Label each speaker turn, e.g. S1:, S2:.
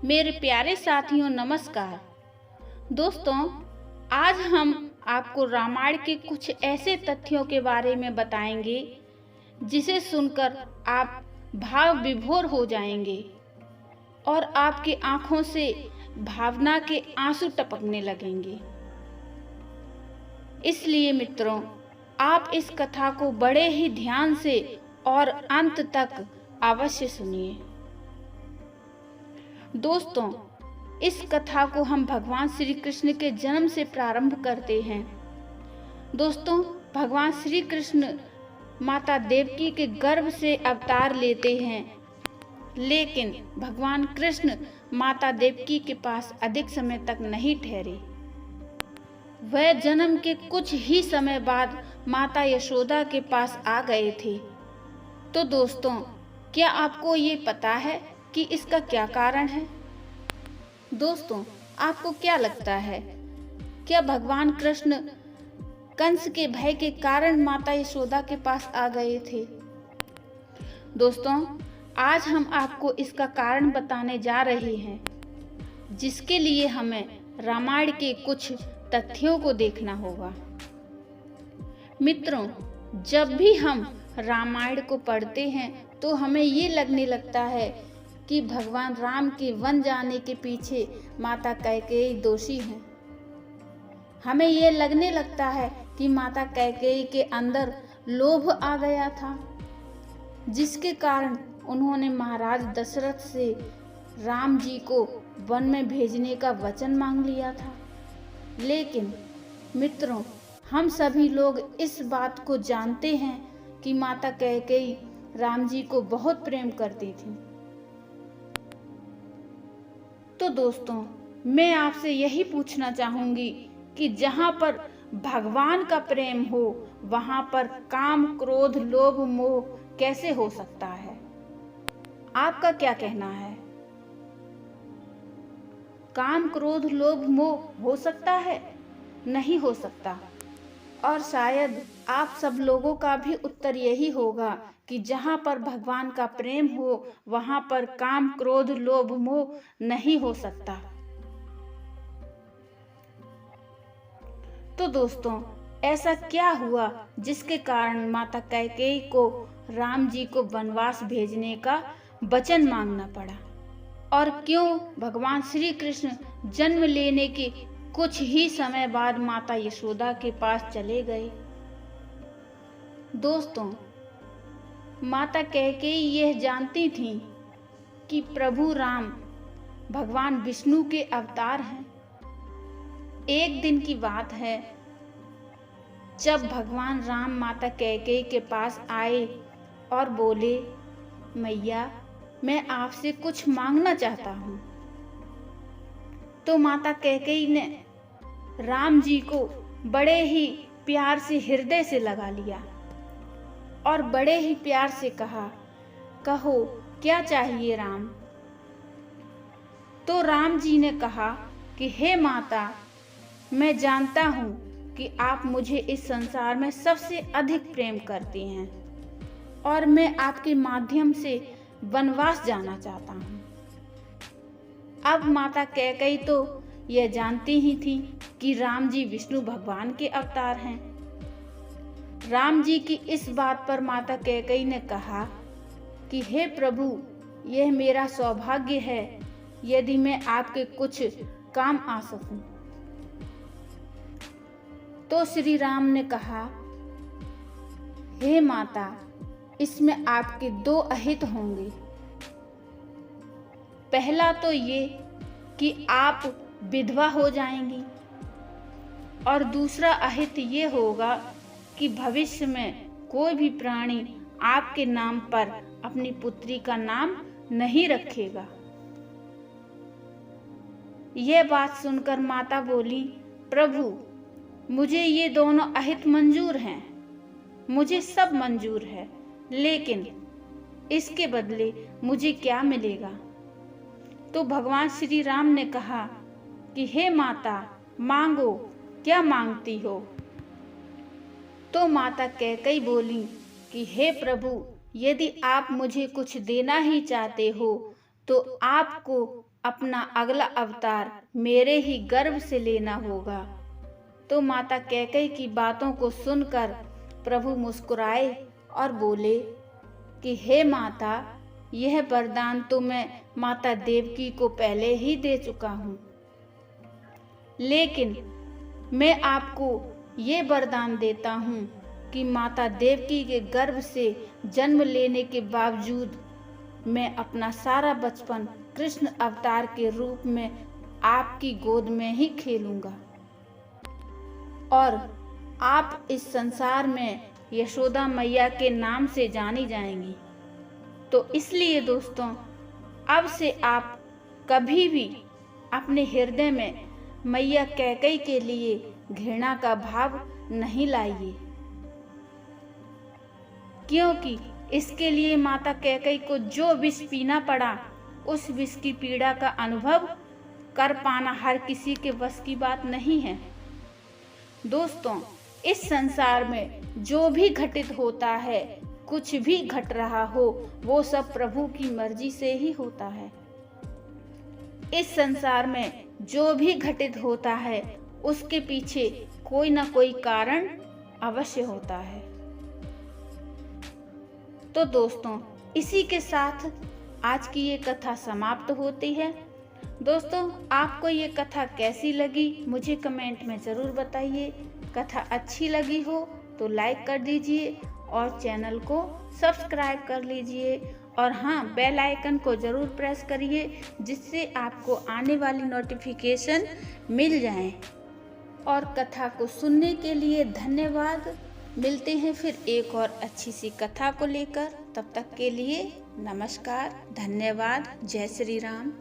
S1: मेरे प्यारे साथियों नमस्कार। दोस्तों, आज हम आपको रामायण के कुछ ऐसे तथ्यों के बारे में बताएंगे जिसे सुनकर आप भाव विभोर हो जाएंगे और आपकी आंखों से भावना के आंसू टपकने लगेंगे। इसलिए मित्रों, आप इस कथा को बड़े ही ध्यान से और अंत तक अवश्य सुनिए। दोस्तों, इस कथा को हम भगवान श्री कृष्ण के जन्म से प्रारंभ करते हैं। दोस्तों, भगवान श्री कृष्ण माता देवकी के गर्भ से अवतार लेते हैं, लेकिन भगवान कृष्ण माता देवकी के पास अधिक समय तक नहीं ठहरे। वह जन्म के कुछ ही समय बाद माता यशोदा के पास आ गए थे। तो दोस्तों, क्या आपको ये पता है कि इसका क्या कारण है? दोस्तों, आपको क्या लगता है, क्या भगवान कृष्ण कंस के भय के कारण माता यशोदा के पास आ गए थे? दोस्तों, आज हम आपको इसका कारण बताने जा रहे हैं, जिसके लिए हमें रामायण के कुछ तथ्यों को देखना होगा। मित्रों, जब भी हम रामायण को पढ़ते हैं तो हमें ये लगने लगता है कि भगवान राम के वन जाने के पीछे माता कैकेयी दोषी हैं। हमें ये लगने लगता है कि माता कैकेयी के अंदर लोभ आ गया था, जिसके कारण उन्होंने महाराज दशरथ से राम जी को वन में भेजने का वचन मांग लिया था। लेकिन मित्रों, हम सभी लोग इस बात को जानते हैं कि माता कैकेयी राम जी को बहुत प्रेम करती थी। तो दोस्तों, मैं आपसे यही पूछना चाहूंगी कि जहां पर भगवान का प्रेम हो, वहां पर काम, क्रोध, लोभ, मोह कैसे हो सकता है? आपका क्या कहना है? काम, क्रोध, लोभ, मोह हो सकता है? नहीं हो सकता। और शायद आप सब लोगों का भी उत्तर यही होगा कि जहां पर भगवान का प्रेम हो, वहां पर काम, क्रोध, लोभ, मोह नहीं हो सकता। तो दोस्तों, ऐसा क्या हुआ जिसके कारण माता कैकेयी को राम जी को वनवास भेजने का वचन मांगना पड़ा? और क्यों भगवान श्री कृष्ण जन्म लेने के कुछ ही समय बाद माता यशोदा के पास चले गए? दोस्तों, माता कैकेयी यह जानती थीं कि प्रभु राम भगवान विष्णु के अवतार हैं। एक दिन की बात है, जब भगवान राम माता कैकेयी के पास आए और बोले, मैया, मैं आपसे कुछ मांगना चाहता हूँ। तो माता कैकेयी ने राम जी को बड़े ही प्यार से हृदय से लगा लिया और बड़े ही प्यार से कहा, कहो क्या चाहिए राम? तो राम जी ने कहा कि हे माता, मैं जानता हूँ कि आप मुझे इस संसार में सबसे अधिक प्रेम करती हैं और मैं आपके माध्यम से वनवास जाना चाहता हूँ। अब माता कैकेयी तो यह जानती ही थी कि राम जी विष्णु भगवान के अवतार हैं। राम जी की इस बात पर माता कैकेयी ने कहा कि हे प्रभु, यह मेरा सौभाग्य है यदि मैं आपके कुछ काम आ सकूं। तो श्री राम ने कहा, हे माता, इसमें आपके दो अहित होंगे। पहला तो ये कि आप विधवा हो जाएंगी और दूसरा अहित ये होगा कि भविष्य में कोई भी प्राणी आपके नाम पर अपनी पुत्री का नाम नहीं रखेगा। यह बात सुनकर माता बोली, प्रभु, मुझे ये दोनों अहित मंजूर हैं, मुझे सब मंजूर है, लेकिन इसके बदले मुझे क्या मिलेगा? तो भगवान श्री राम ने कहा कि हे माता, मांगो, क्या मांगती हो? तो माता कैकेयी बोली कि हे प्रभु, यदि आप मुझे कुछ देना ही चाहते हो तो आपको अपना अगला अवतार मेरे ही गर्भ से लेना होगा। तो माता कैकेयी की बातों को सुनकर प्रभु मुस्कुराए और बोले कि हे माता, यह वरदान तो मैं माता देवकी को पहले ही दे चुका हूँ, लेकिन मैं आपको ये वरदान देता हूँ कि माता देवकी के गर्भ से जन्म लेने के बावजूद मैं अपना सारा बचपन कृष्ण अवतार के रूप में आपकी गोद में ही खेलूंगा और आप इस संसार में यशोदा मैया के नाम से जानी जाएंगी। तो इसलिए दोस्तों, अब से आप कभी भी अपने हृदय में मैया कैकेयी के लिए घृणा का भाव नहीं लाइए, क्योंकि इसके लिए माता कैकेयी को जो विष पीना पड़ा, उस विष की पीड़ा का अनुभव कर पाना हर किसी के बस की बात नहीं है। दोस्तों, इस संसार में जो भी घटित होता है, कुछ भी घट रहा हो, वो सब प्रभु की मर्जी से ही होता है। इस संसार में जो भी घटित होता है, उसके पीछे कोई ना कोई कारण अवश्य होता है। तो दोस्तों, इसी के साथ आज की ये कथा समाप्त होती है। दोस्तों, आपको ये कथा कैसी लगी मुझे कमेंट में ज़रूर बताइए। कथा अच्छी लगी हो तो लाइक कर दीजिए और चैनल को सब्सक्राइब कर लीजिए और हाँ, बेल आइकन को ज़रूर प्रेस करिए, जिससे आपको आने वाली नोटिफिकेशन मिल जाए। और कथा को सुनने के लिए धन्यवाद। मिलते हैं फिर एक और अच्छी सी कथा को लेकर। तब तक के लिए नमस्कार, धन्यवाद, जय श्री राम।